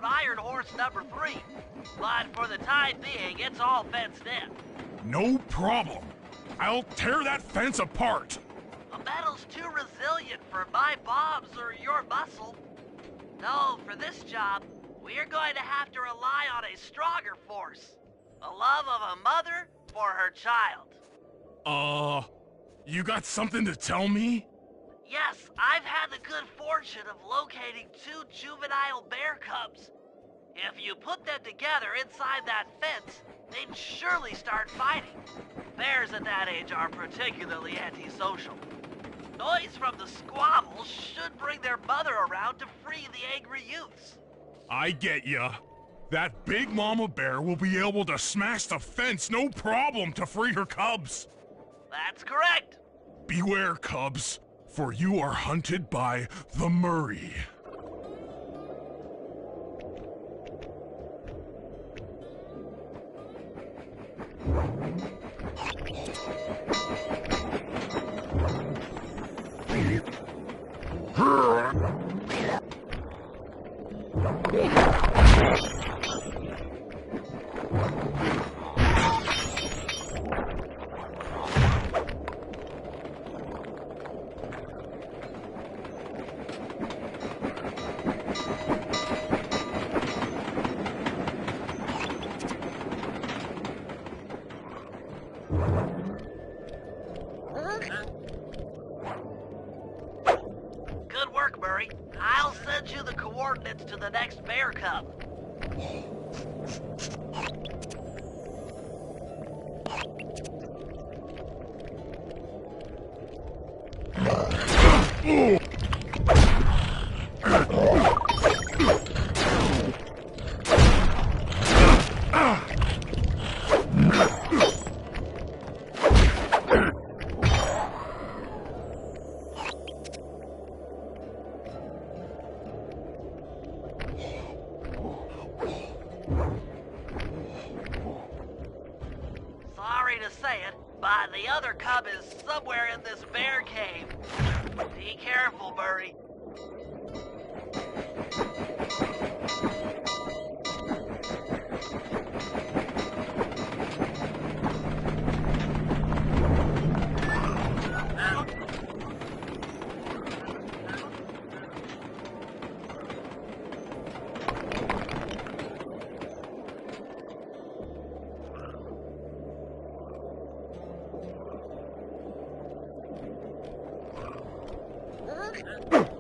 out Iron Horse number 3. But for the time being, it's all fenced in. No problem. I'll tear that fence apart. The metal's too resilient for my bombs or your muscle. No, for this job, we're going to have to rely on a stronger force. The love of a mother for her child. You got something to tell me? Yes, I've had the good fortune of locating 2 juvenile bear cubs. If you put them together inside that fence, they'd surely start fighting. Bears at that age are particularly antisocial. Noise from the squabbles should bring their mother around to free the angry youths. I get ya. That big mama bear will be able to smash the fence no problem to free her cubs. That's correct. Beware, cubs, for you are hunted by the Murray. Good work, Murray. I'll send you the coordinates to the next bear cub. Sorry to say it, but the other cub is somewhere in this bear cave. Be careful, Murray.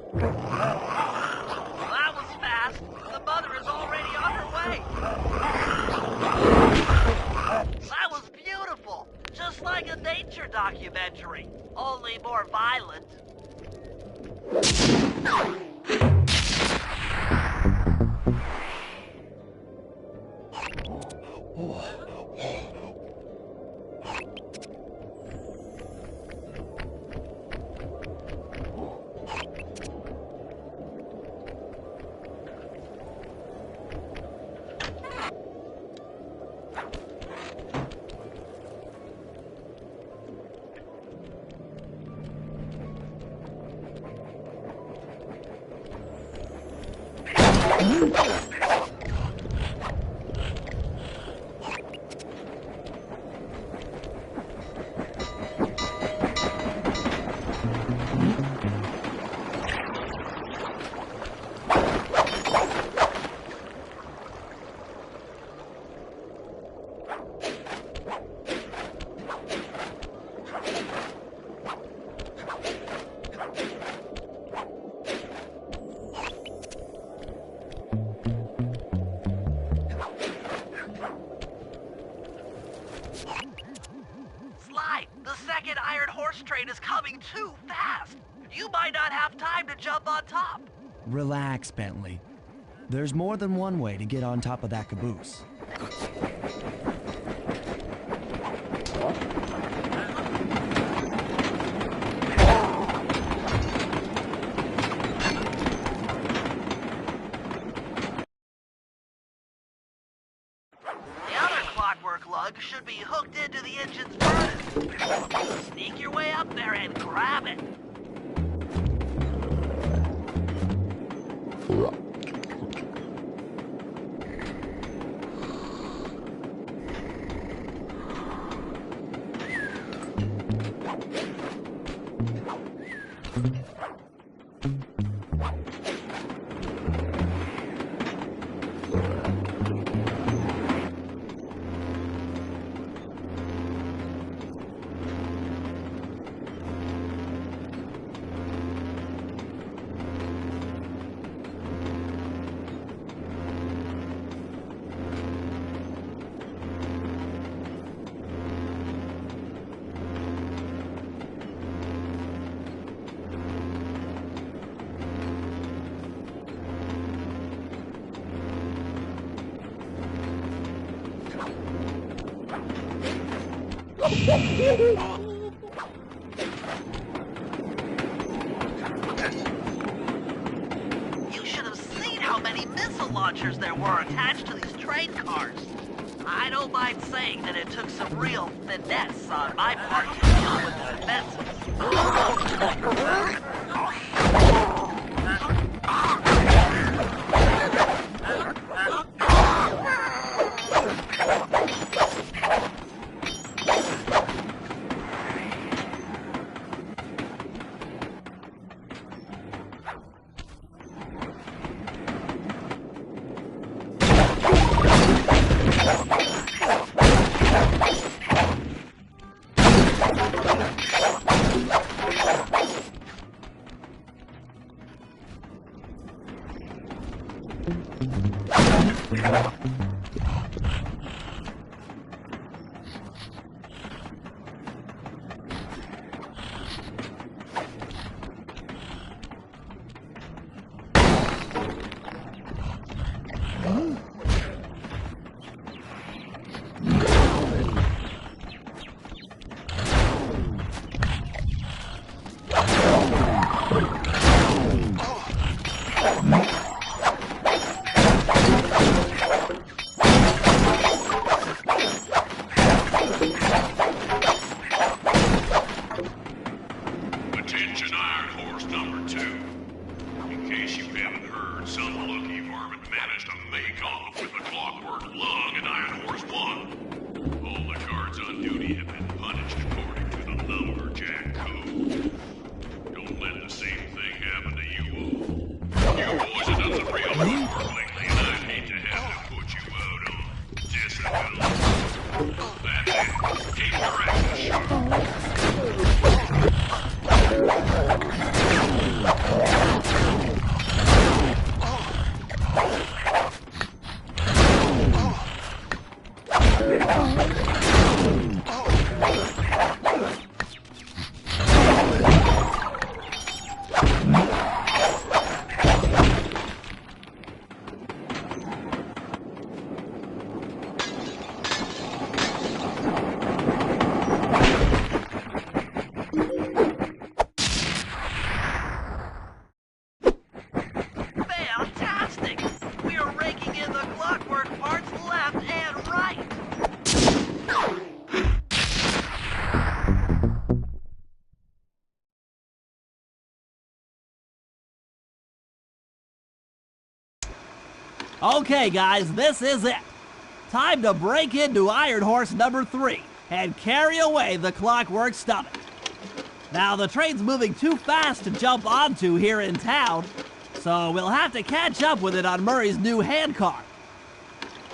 That was fast. The mother is already on her way. That was beautiful. Just like a nature documentary, only more violent. Sly, the second Iron Horse train is coming too fast. You might not have time to jump on top. Relax, Bentley. There's more than one way to get on top of that caboose. The other clockwork lug should be hooked into the engine's furnace. Sneak your way up there and grab it. You should have seen how many missile launchers there were attached to these train cars. I don't mind saying that it took some real finesse on my part to deal with the defenses. Attention Iron Horse number 2. In case you haven't heard, some lucky varmint managed to make off with the Clockwork Lung and Iron Horse 1. All the guards on duty have been punished according to the Lumberjack Code. Don't let the same thing happen to you all. You boys have done some real good work lately, and I hate to have to put you out on disability. That's it. Keep your actions sharp. Fantastic! We are raking in the clockwork parts left and right! Okay, guys, this is it. Time to break into Iron Horse number 3 and carry away the clockwork stomach. Now, the train's moving too fast to jump onto here in town, so we'll have to catch up with it on Murray's new handcar.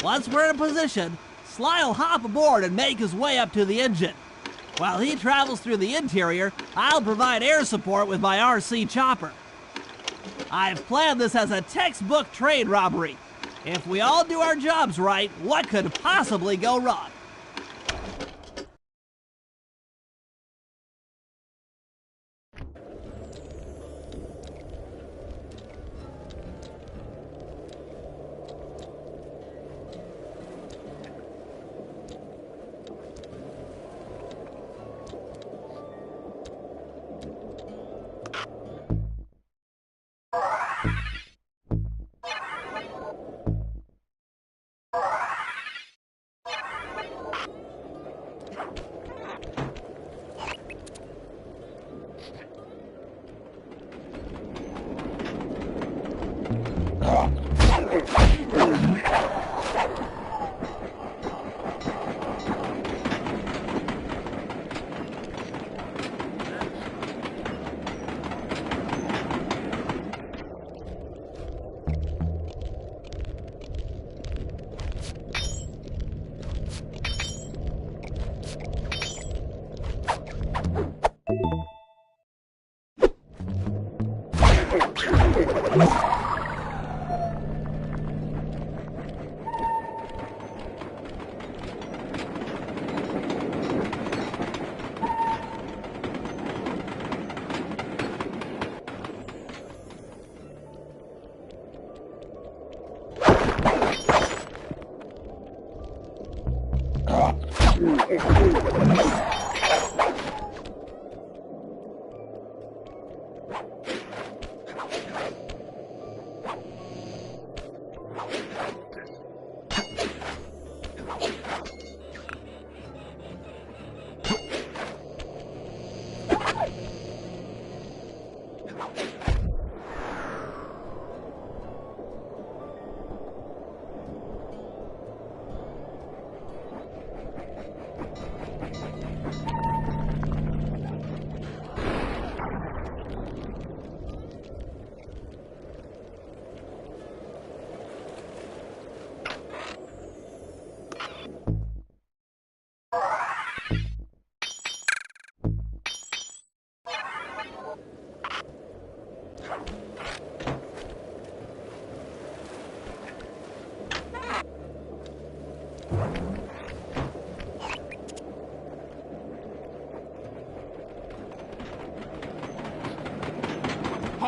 Once we're in position, Sly'll hop aboard and make his way up to the engine. While he travels through the interior, I'll provide air support with my RC chopper. I've planned this as a textbook train robbery. If we all do our jobs right, what could possibly go wrong?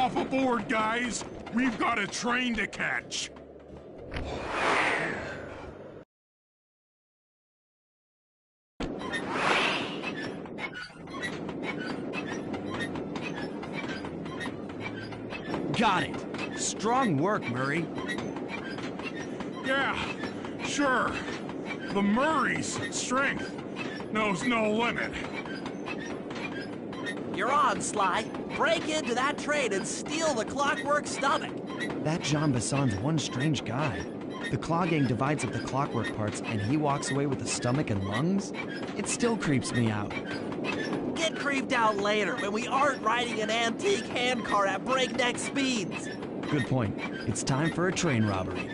off aboard, guys! We've got a train to catch! Got it. Strong work, Murray. Yeah, sure. The Murray's strength knows no limit. You're on, Sly. Break into that train and steal the Clockwork Stomach. That Jean Basson's one strange guy. The Claw Gang divides up the clockwork parts and he walks away with the stomach and lungs? It still creeps me out. Get creeped out later when we aren't riding an antique handcar at breakneck speeds. Good point. It's time for a train robbery.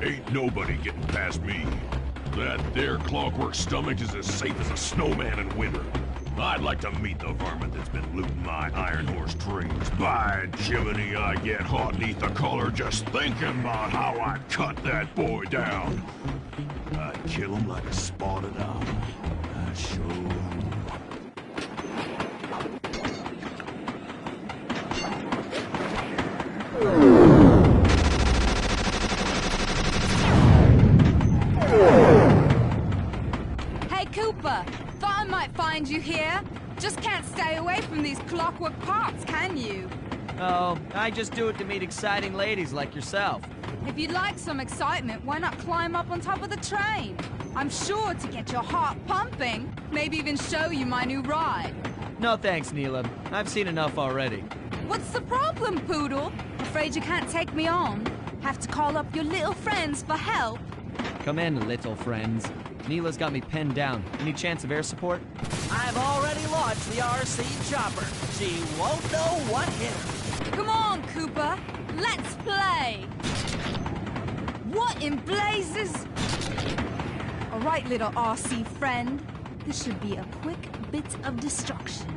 Ain't nobody getting past me. That there clockwork stomach is as safe as a snowman in winter. I'd like to meet the varmint that's been looting my iron horse dreams. By Jiminy, I get hot neath the collar just thinking about how I'd cut that boy down. I'd kill him like a spotted owl. I sure would. Hey, Cooper! Thought I might find you here. Just can't stay away from these clockwork parts, can you? Oh, I just do it to meet exciting ladies like yourself. If you'd like some excitement, why not climb up on top of the train? I'm sure to get your heart pumping. Maybe even show you my new ride. No thanks, Neela. I've seen enough already. What's the problem, Poodle? Afraid you can't take me on? Have to call up your little friends for help? Come in, little friends. Neela's got me pinned down. Any chance of air support? I've already launched the RC chopper. She won't know what hit her. Come on, Cooper. Let's play. What in blazes? All right, little RC friend. This should be a quick bit of destruction.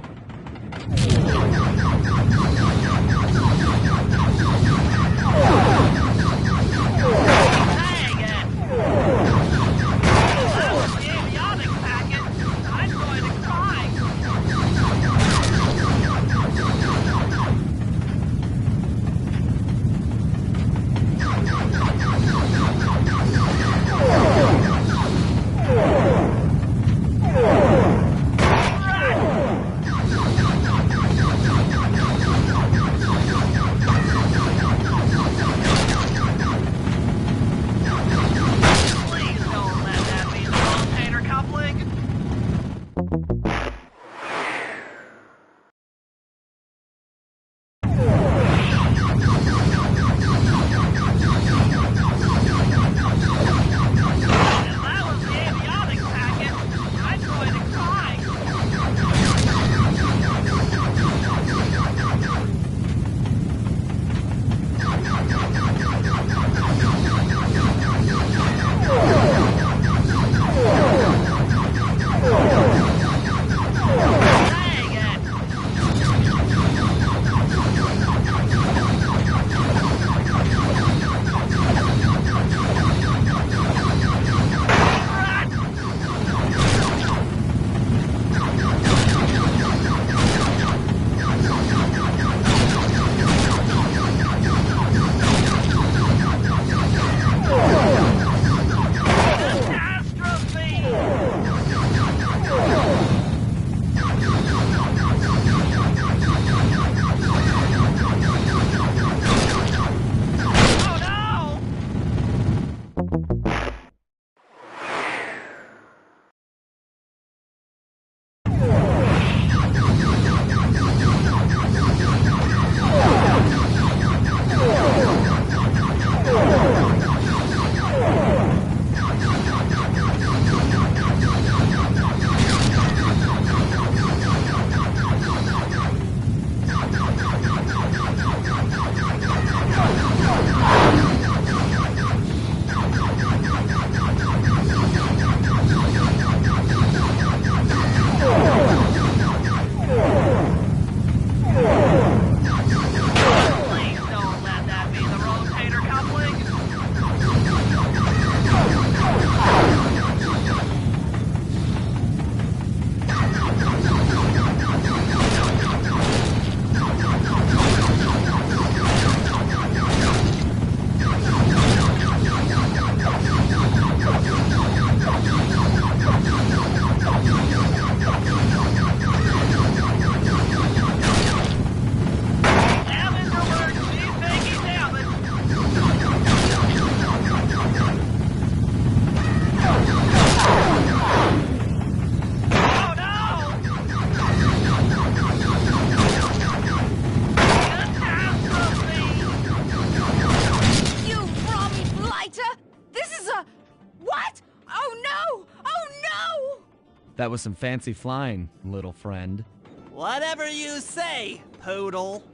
That was some fancy flying, little friend. Whatever you say, Poodle.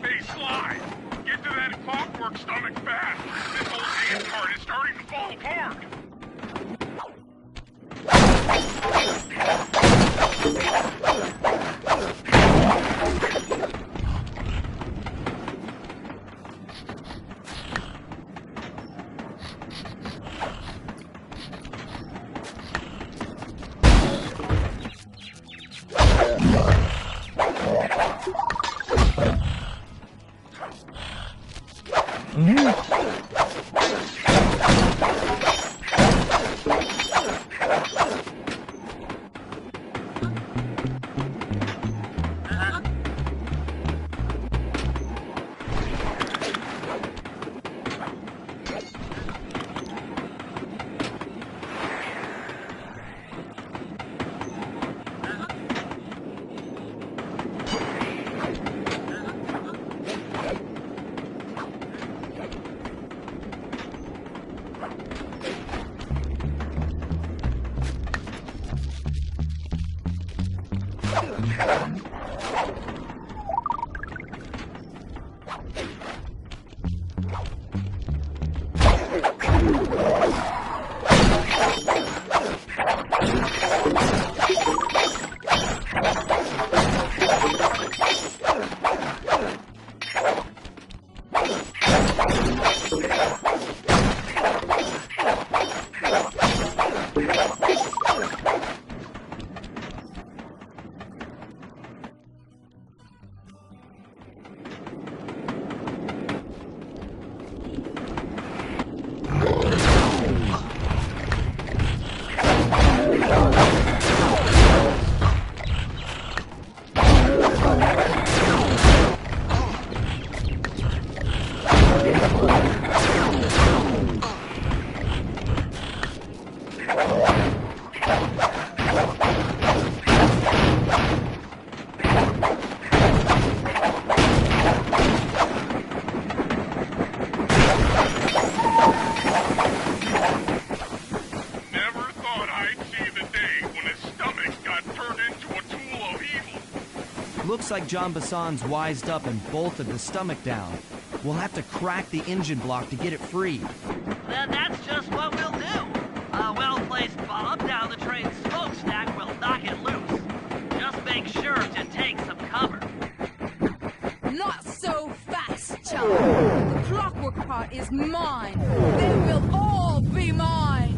Hey, Sly! Get to that clockwork stomach fast! This old ant cart is starting to fall apart! Looks like John Bassan's wised up and bolted the stomach down. We'll have to crack the engine block to get it free. Then that's just what we'll do. A well-placed bomb down the train's smokestack will knock it loose. Just make sure to take some cover. Not so fast, chum. The clockwork part is mine. They will all be mine.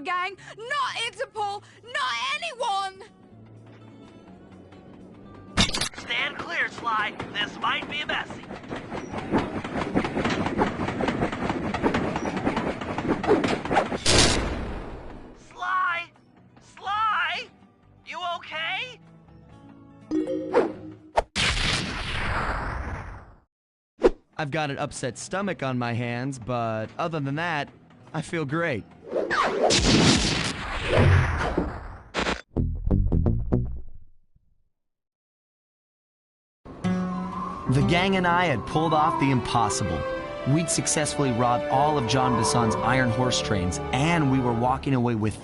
gang! Not Interpol! Not anyone! Stand clear, Sly. This might be messy. Sly! Sly! You okay? I've got an upset stomach on my hands, but other than that, I feel great. The gang and I had pulled off the impossible. We'd successfully robbed all of Jean Bisson's iron horse trains, and we were walking away with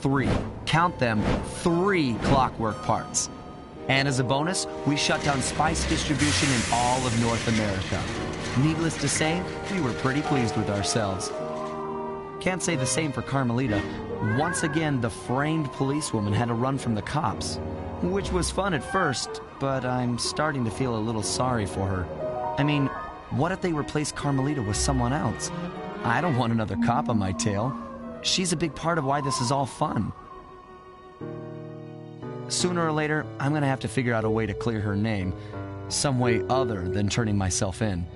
count them, 3 clockwork parts. And as a bonus, we shut down spice distribution in all of North America. Needless to say, we were pretty pleased with ourselves. Can't say the same for Carmelita. Once again, the framed policewoman had to run from the cops, which was fun at first, but I'm starting to feel a little sorry for her. I mean, what if they replaced Carmelita with someone else? I don't want another cop on my tail. She's a big part of why this is all fun. Sooner or later, I'm gonna have to figure out a way to clear her name, some way other than turning myself in.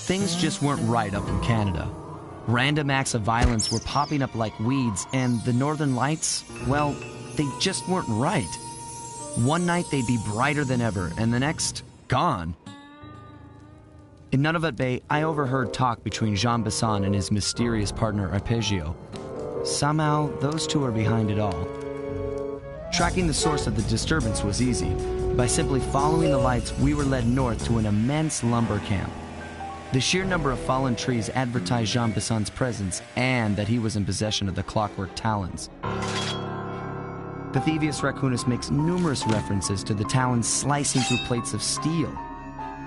Things just weren't right up in Canada. Random acts of violence were popping up like weeds, and the Northern Lights, well, they just weren't right. One night they'd be brighter than ever, and the next, gone. In Nunavut Bay, I overheard talk between Jean Bisson and his mysterious partner Arpeggio. Somehow, those two are behind it all. Tracking the source of the disturbance was easy. By simply following the lights, we were led north to an immense lumber camp. The sheer number of fallen trees advertised Jean Bisson's presence and that he was in possession of the clockwork talons. Pythivius Raccoonus makes numerous references to the talons slicing through plates of steel.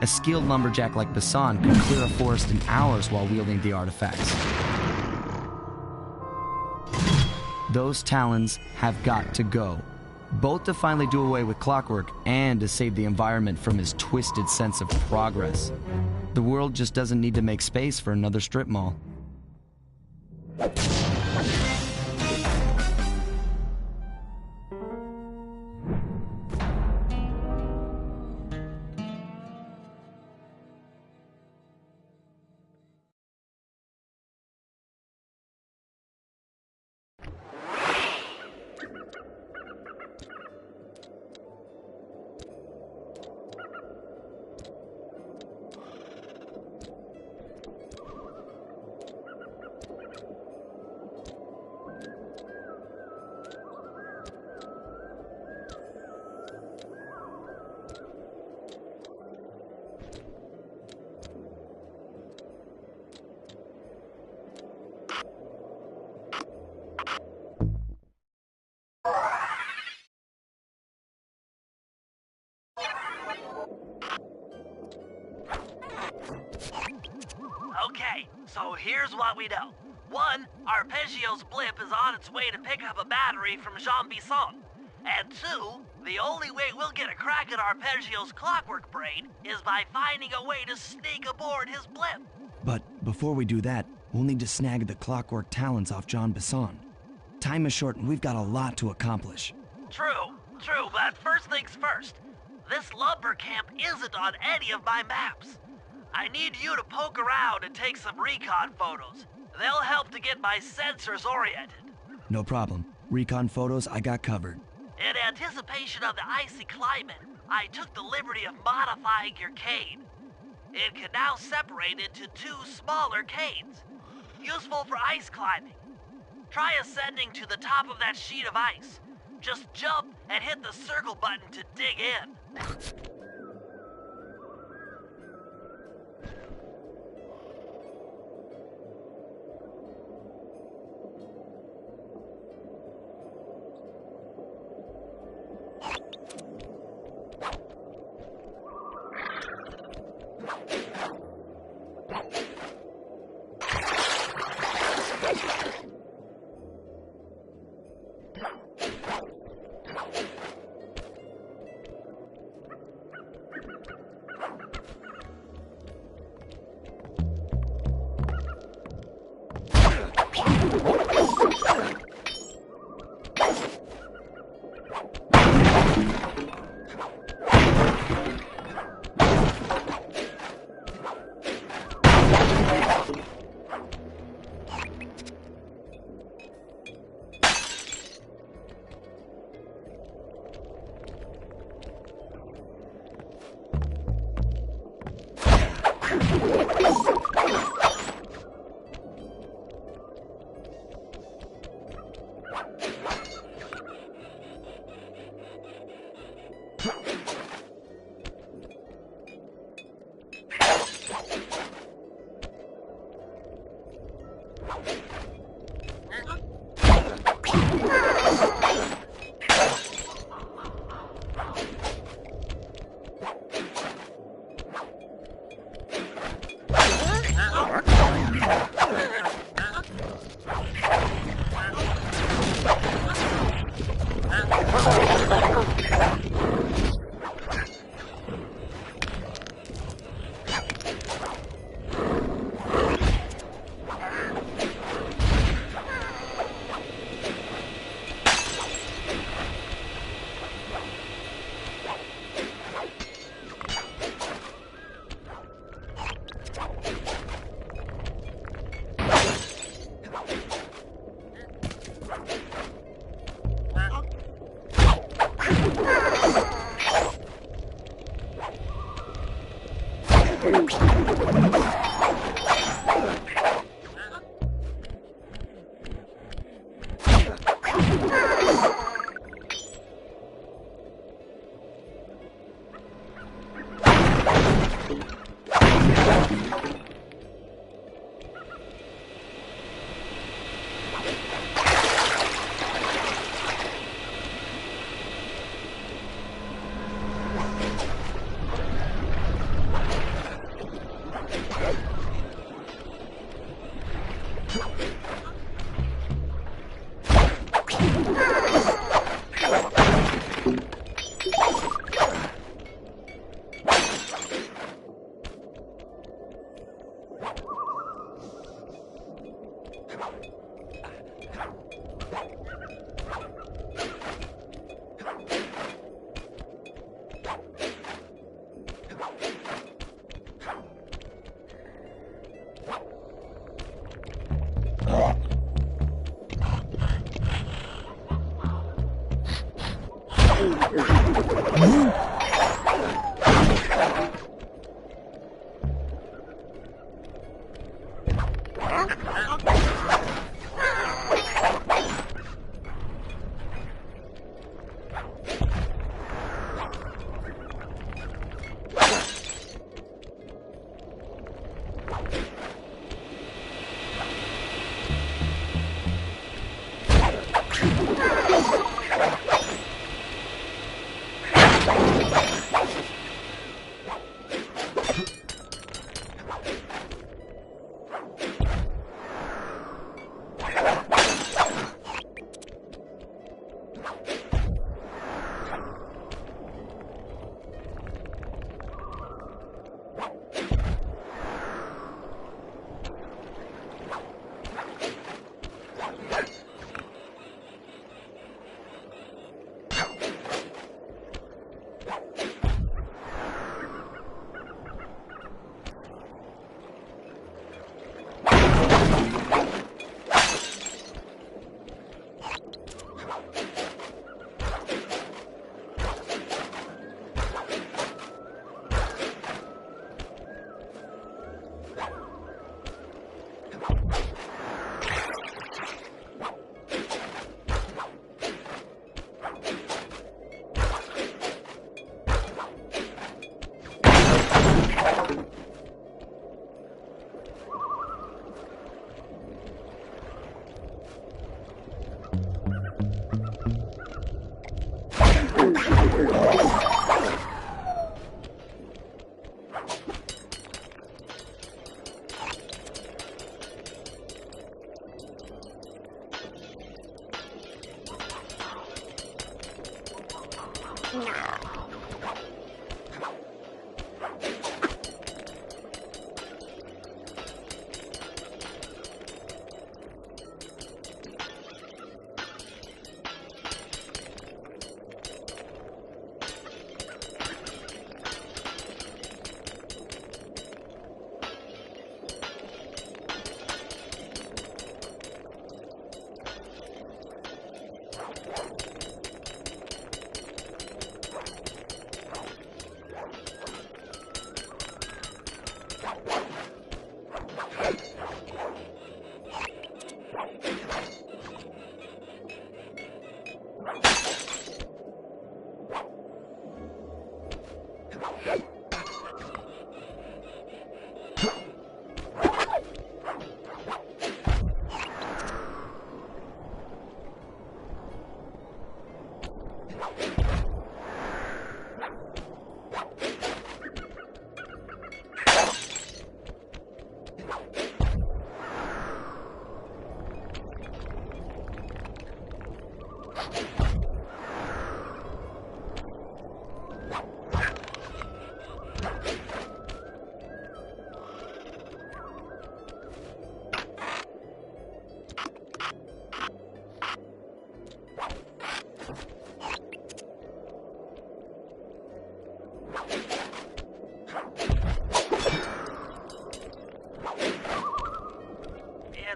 A skilled lumberjack like Bisson could clear a forest in hours while wielding the artifacts. Those talons have got to go, both to finally do away with clockwork and to save the environment from his twisted sense of progress. The world just doesn't need to make space for another strip mall. Okay, so here's what we know. 1, Arpeggio's blimp is on its way to pick up a battery from Jean Bisson. And 2, the only way we'll get a crack at Arpeggio's clockwork brain is by finding a way to sneak aboard his blimp. But before we do that, we'll need to snag the clockwork talons off Jean Bisson. Time is short and we've got a lot to accomplish. True, but first things first. This lumber camp isn't on any of my maps. I need you to poke around and take some recon photos. They'll help to get my sensors oriented. No problem. Recon photos I got covered. In anticipation of the icy climate, I took the liberty of modifying your cane. It can now separate into 2 smaller canes, useful for ice climbing. Try ascending to the top of that sheet of ice. Just jump and hit the circle button to dig in.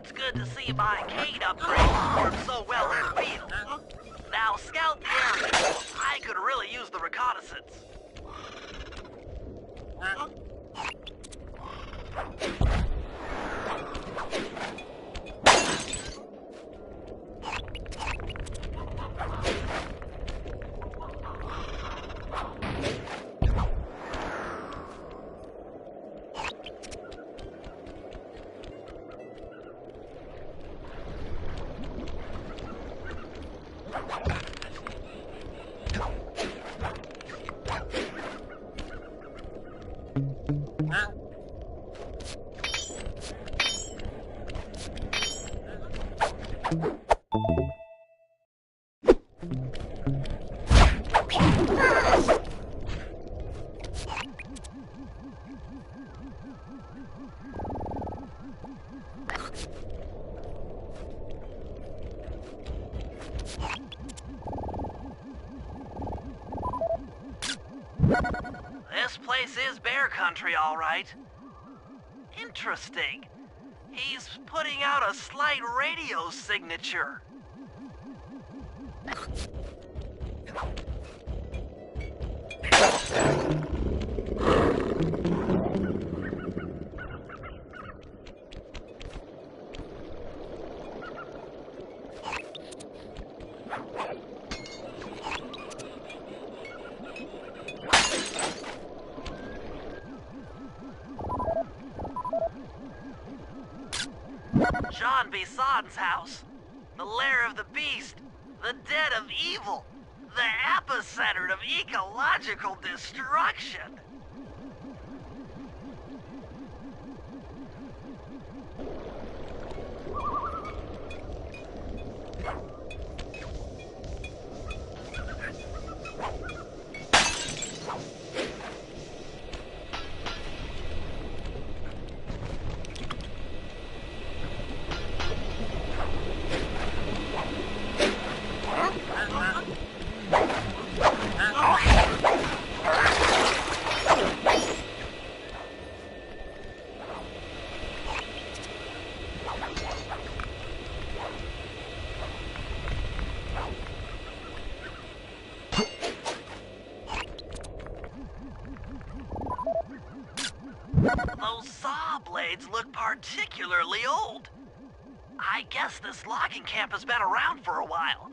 It's good to see my Kate upgrade work so well in the field. Now scout the area. I could really use the reconnaissance. This place is bear country, all right. Interesting. He's putting out a slight radio signature. John Bison's house. The lair of the beast. The den of evil. The epicenter of ecological destruction. Those saw blades look particularly old. I guess this logging camp has been around for a while.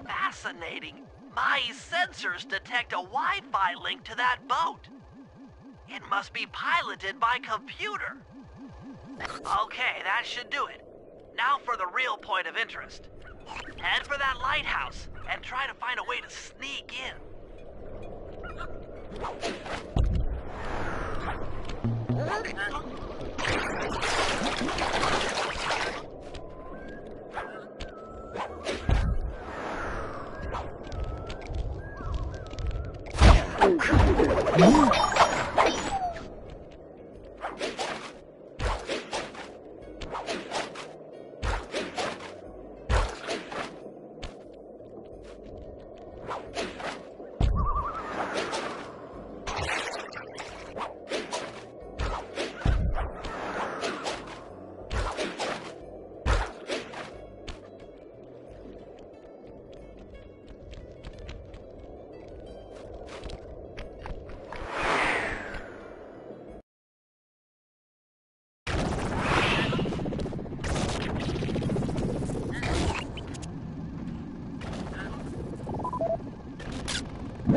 Fascinating. My sensors detect a Wi-Fi link to that boat. It must be piloted by computer. Okay, that should do it. Now for the real point of interest. Head for that lighthouse and try to find a way to sneak in.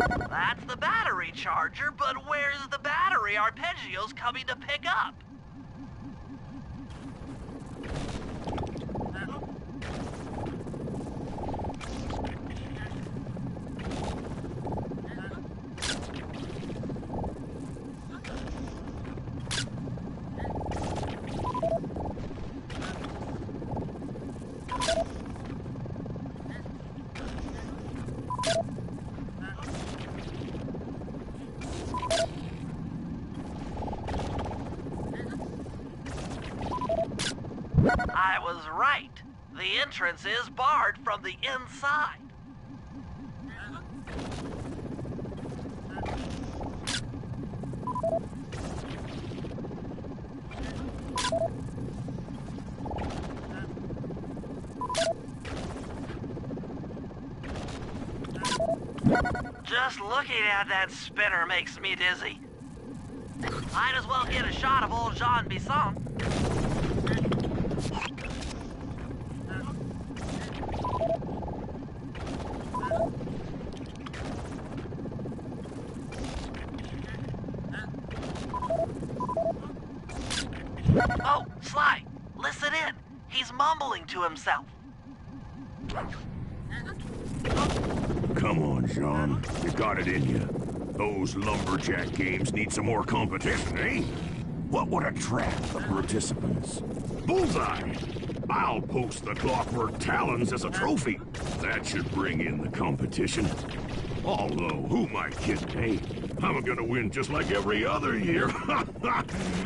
That's the battery charger, but where's the battery Arpeggio's coming to pick up? I was right. The entrance is barred from the inside. Just looking at that spinner makes me dizzy. Might as well get a shot of old Jean Bisson. Oh, Sly, listen in. He's mumbling to himself. Come on, Jean. You got it in you. Those lumberjack games need some more competition, eh? What would attract the participants? Bullseye! I'll post the clockwork talons as a trophy. That should bring in the competition. Although, who am I kidding, eh? I'm gonna win just like every other year.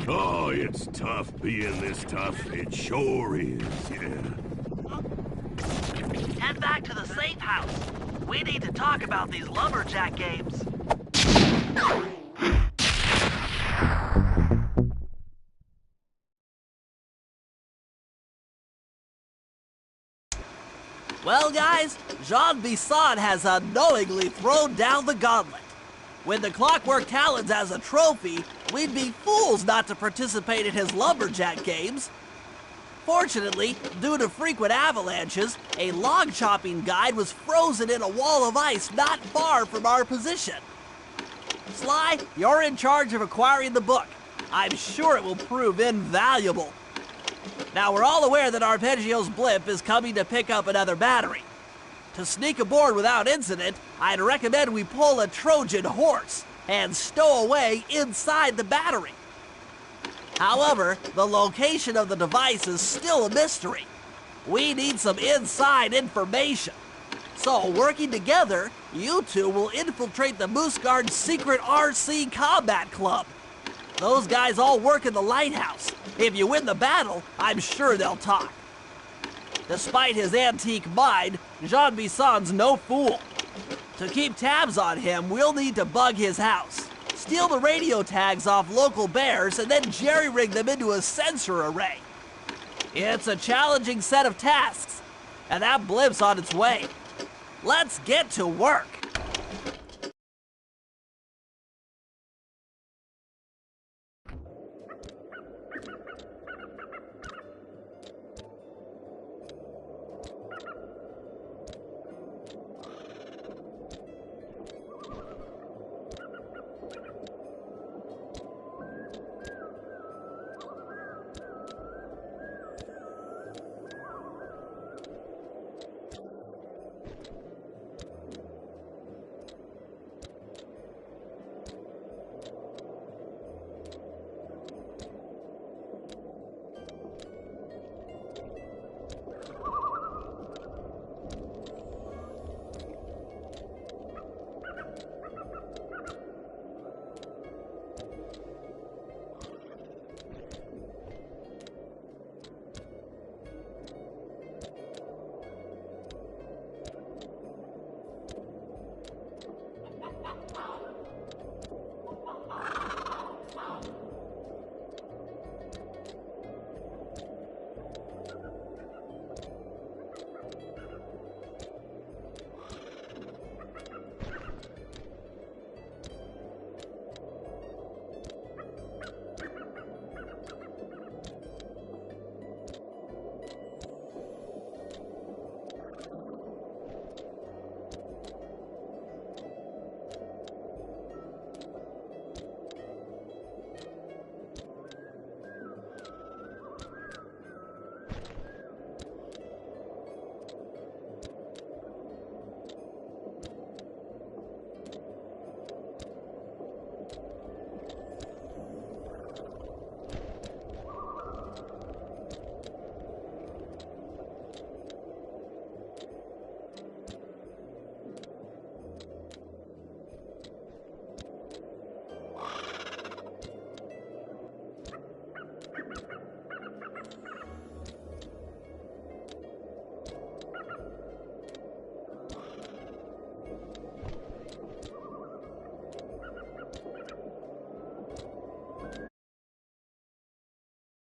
Oh, it's tough being this tough. It sure is, yeah. Head back to the safe house. We need to talk about these lumberjack games. Well, guys, Jean Bisson has unknowingly thrown down the gauntlet. With the clockwork talons as a trophy, we'd be fools not to participate in his lumberjack games. Fortunately, due to frequent avalanches, a log chopping guide was frozen in a wall of ice not far from our position. Sly, you're in charge of acquiring the book. I'm sure it will prove invaluable. Now, we're all aware that Arpeggio's blimp is coming to pick up another battery. To sneak aboard without incident, I'd recommend we pull a Trojan horse and stow away inside the battery. However, the location of the device is still a mystery. We need some inside information. So, working together, you two will infiltrate the Moose Guard's secret RC combat club. Those guys all work in the lighthouse. If you win the battle, I'm sure they'll talk. Despite his antique mind, Jean Bisson's no fool. To keep tabs on him, we'll need to bug his house, steal the radio tags off local bears, and then jerry-rig them into a sensor array. It's a challenging set of tasks, and that blimp's on its way. Let's get to work.